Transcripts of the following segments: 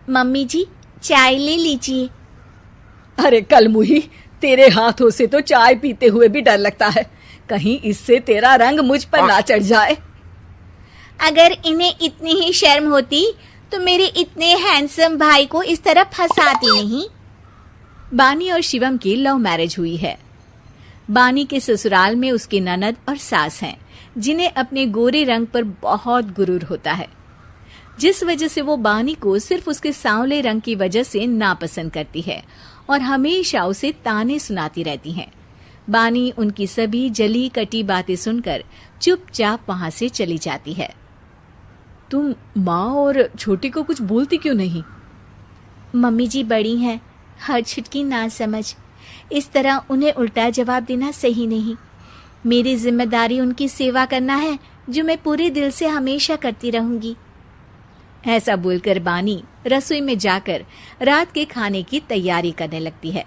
Mummy जी, चाय ले लीजिए। अरे कलमुही, तेरे हाथों से तो चाय पीते हुए भी डर लगता है, कहीं इससे तेरा रंग मुझ पर ना चढ़ जाए। अगर इन्हें इतनी ही शर्म होती तो मेरे इतने हैंडसम भाई को इस तरह फंसाती नहीं। बानी और शिवम की लव मैरिज हुई है। बानी के ससुराल में उसकी ननद और सास हैं, जिन्हें अपने गोरे रंग पर बहुत गुरूर होता है, जिस वजह से वो बानी को सिर्फ उसके सांवले रंग की वजह से नापसंद करती है और हमेशा उसे ताने सुनाती रहती हैं। बानी उनकी सभी जली कटी बातें सुनकर चुपचाप वहां से चली जाती है। तुम माँ और छोटी को कुछ बोलती क्यों नहीं? मम्मी जी बड़ी हैं, हर छुटकी ना समझ, इस तरह उन्हें उल्टा जवाब देना सही नहीं। मेरी जिम्मेदारी उनकी सेवा करना है, जो मैं पूरे दिल से हमेशा करती रहूंगी। ऐसा बोलकर बानी रसोई में जाकर रात के खाने की तैयारी करने लगती है।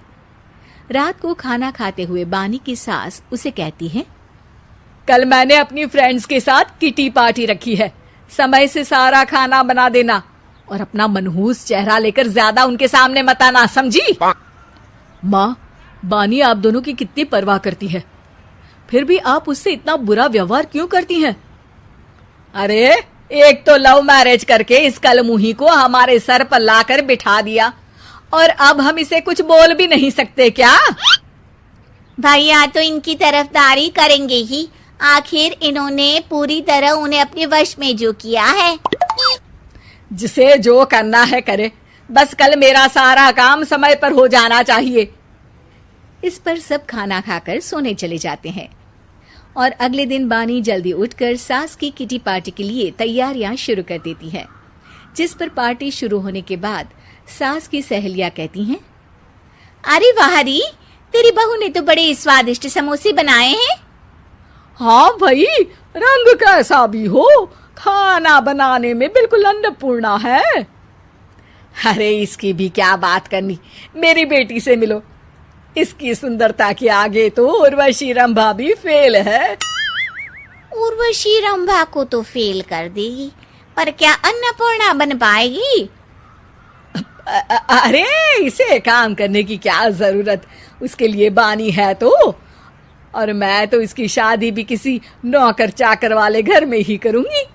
रात को खाना खाते हुए बानी की सास उसे कहती है, कल मैंने अपनी फ्रेंड्स के साथ किटी पार्टी रखी है, समय से सारा खाना बना देना और अपना मनहूस चेहरा लेकर ज्यादा उनके सामने मत आना, समझी? माँ, बानी आप दोनों की कितनी परवाह करती है, फिर भी आप उससे इतना बुरा व्यवहार क्यों करती हैं? अरे एक तो लव मैरिज करके इस कलमुही को हमारे सर पर लाकर बिठा दिया और अब हम इसे कुछ बोल भी नहीं सकते क्या? भैया तो इनकी तरफदारी करेंगे ही, आखिर इन्होंने पूरी तरह उन्हें अपने वश में जो किया है। जिसे जो करना है करे, बस कल मेरा सारा काम समय पर हो जाना चाहिए। इस पर सब खाना खाकर सोने चले जाते हैं और अगले दिन बानी जल्दी उठकर सास की किटी पार्टी के लिए तैयारियां शुरू कर देती है, जिस पर पार्टी शुरू होने के बाद सास की सहेलियां कहती हैं, अरे वाह री, तेरी बहू ने तो बड़े स्वादिष्ट समोसे बनाए हैं। हाँ भाई, रंग कैसा भी हो, खाना बनाने में बिल्कुल अन्नपूर्णा है। अरे इसकी भी क्या बात करनी, मेरी बेटी से मिलो, इसकी सुंदरता के आगे तो उर्वशी रंभा भी फेल है। उर्वशी रंभा को तो फेल कर देगी, पर क्या अन्नपूर्णा बन पाएगी? अरे इसे काम करने की क्या जरूरत, उसके लिए बानी है तो, और मैं तो इसकी शादी भी किसी नौकर चाकर वाले घर में ही करूंगी।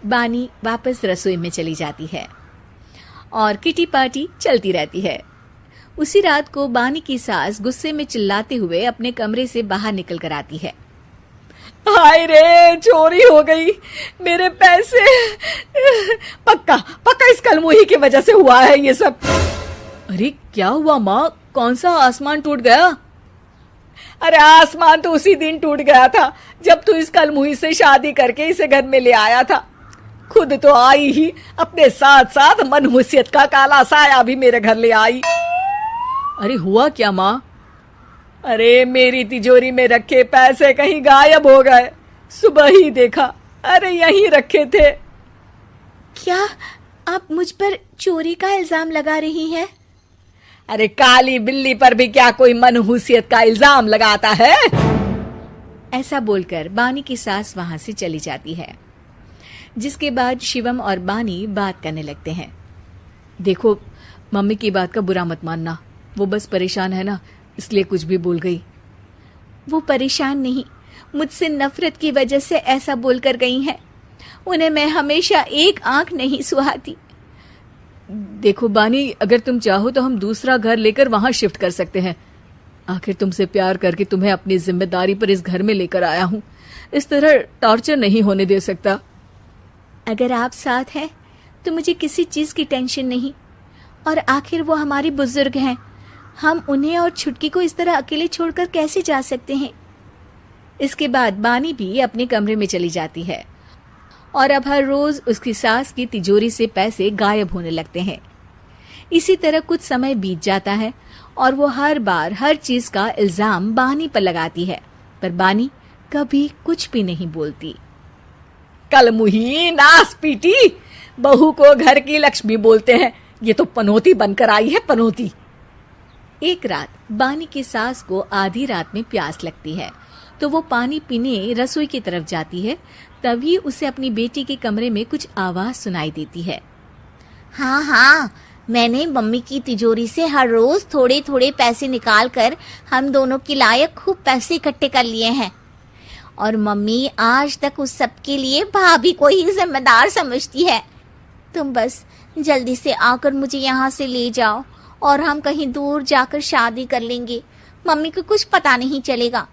बानी वापस रसोई में चली जाती है और किटी पार्टी चलती रहती है। उसी रात को बानी की सास गुस्से में चिल्लाते हुए अपने कमरे से बाहर निकल कर आती है। हाय रे, चोरी हो गई, मेरे पैसे, पक्का पक्का इस कलमुही की वजह से हुआ है ये सब। अरे क्या हुआ माँ, कौन सा आसमान टूट गया? अरे आसमान तो उसी दिन टूट गया था जब तू इस कलमुही से शादी करके इसे घर में ले आया था। खुद तो आई ही, अपने साथ साथ मनहूसियत का काला साया भी मेरे घर ले आई। अरे हुआ क्या माँ? अरे मेरी तिजोरी में रखे पैसे कहीं गायब हो गए, सुबह ही देखा, अरे यहीं रखे थे। क्या आप मुझ पर चोरी का इल्जाम लगा रही हैं? अरे काली बिल्ली पर भी क्या कोई मनहूसियत का इल्जाम लगाता है? ऐसा बोलकर बानी की सास वहां से चली जाती है, जिसके बाद शिवम और बानी बात करने लगते हैं। देखो, मम्मी की बात का बुरा मत मानना, वो बस परेशान है ना, इसलिए कुछ भी बोल गई। वो परेशान नहीं, मुझसे नफरत की वजह से ऐसा बोलकर गई हैं। उन्हें मैं हमेशा एक आंख नहीं सुहाती। देखो बानी, अगर तुम चाहो तो हम दूसरा घर लेकर वहां शिफ्ट कर सकते हैं। आखिर तुमसे प्यार करके तुम्हें अपनी जिम्मेदारी पर इस घर में लेकर आया हूं, इस तरह टॉर्चर नहीं होने दे सकता। अगर आप साथ हैं तो मुझे किसी चीज की टेंशन नहीं, और आखिर वो हमारी बुजुर्ग हैं, हम उन्हें और छुटकी को इस तरह अकेले छोड़कर कैसे जा सकते हैं। इसके बाद बानी भी अपने कमरे में चली जाती है और अब हर रोज उसकी सास की तिजोरी से पैसे गायब होने लगते हैं। इसी तरह कुछ समय बीत जाता है और वो हर बार हर चीज का इल्जाम बानी पर लगाती है, पर बानी कभी कुछ भी नहीं बोलती। कलमुही नास पीटी, बहू को घर की लक्ष्मी बोलते हैं, ये तो पनौती बनकर आई है, पनौती। एक रात बानी की सास को आधी रात में प्यास लगती है, तो वो पानी पीने रसोई की तरफ जाती है। तभी उसे अपनी बेटी के कमरे में कुछ आवाज सुनाई देती है। हाँ हाँ, मैंने मम्मी की तिजोरी से हर रोज थोड़े थोड़े पैसे निकाल कर हम दोनों के लायक खूब पैसे इकट्ठे कर लिए हैं। और मम्मी आज तक उस सब के लिए भाभी को ही जिम्मेदार समझती है। तुम बस जल्दी से आकर मुझे यहाँ से ले जाओ और हम कहीं दूर जाकर शादी कर लेंगे। मम्मी को कुछ पता नहीं चलेगा,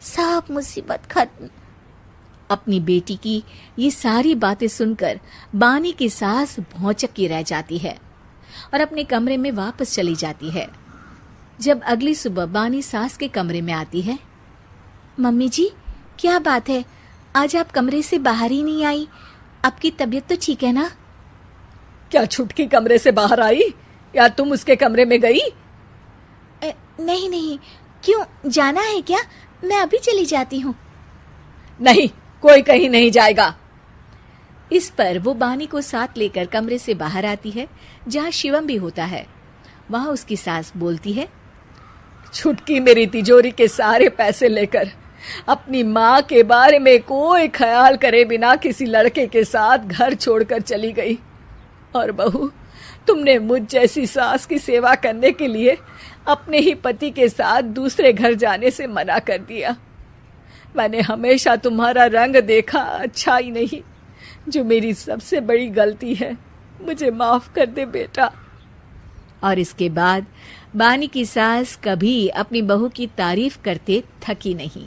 सब मुसीबत खत्म। अपनी बेटी की ये सारी बातें सुनकर बानी की सास भौंचक्की रह जाती है और अपने कमरे में वापस चली जाती है। जब अगली सुबह बानी सास के कमरे में आती है, मम्मी जी, क्या बात है, आज आप कमरे से बाहर ही नहीं आई? आपकी तबीयत तो ठीक है ना? क्या छुटकी कमरे से बाहर आई या तुम उसके कमरे में गई? नहीं नहीं, क्यों, जाना है क्या? मैं अभी चली जाती हूँ। नहीं, कोई कहीं नहीं जाएगा। इस पर वो बानी को साथ लेकर कमरे से बाहर आती है, जहाँ शिवम भी होता है। वहां उसकी सास बोलती है, छुटकी मेरी तिजोरी के सारे पैसे लेकर अपनी माँ के बारे में कोई ख्याल करे बिना किसी लड़के के साथ घर छोड़कर चली गई। और बहू, तुमने मुझ जैसी सास की सेवा करने के लिए अपने ही पति के साथ दूसरे घर जाने से मना कर दिया। मैंने हमेशा तुम्हारा रंग देखा अच्छा ही नहीं, जो मेरी सबसे बड़ी गलती है। मुझे माफ कर दे बेटा। और इसके बाद बानी की सास कभी अपनी बहू की तारीफ करते थकी नहीं।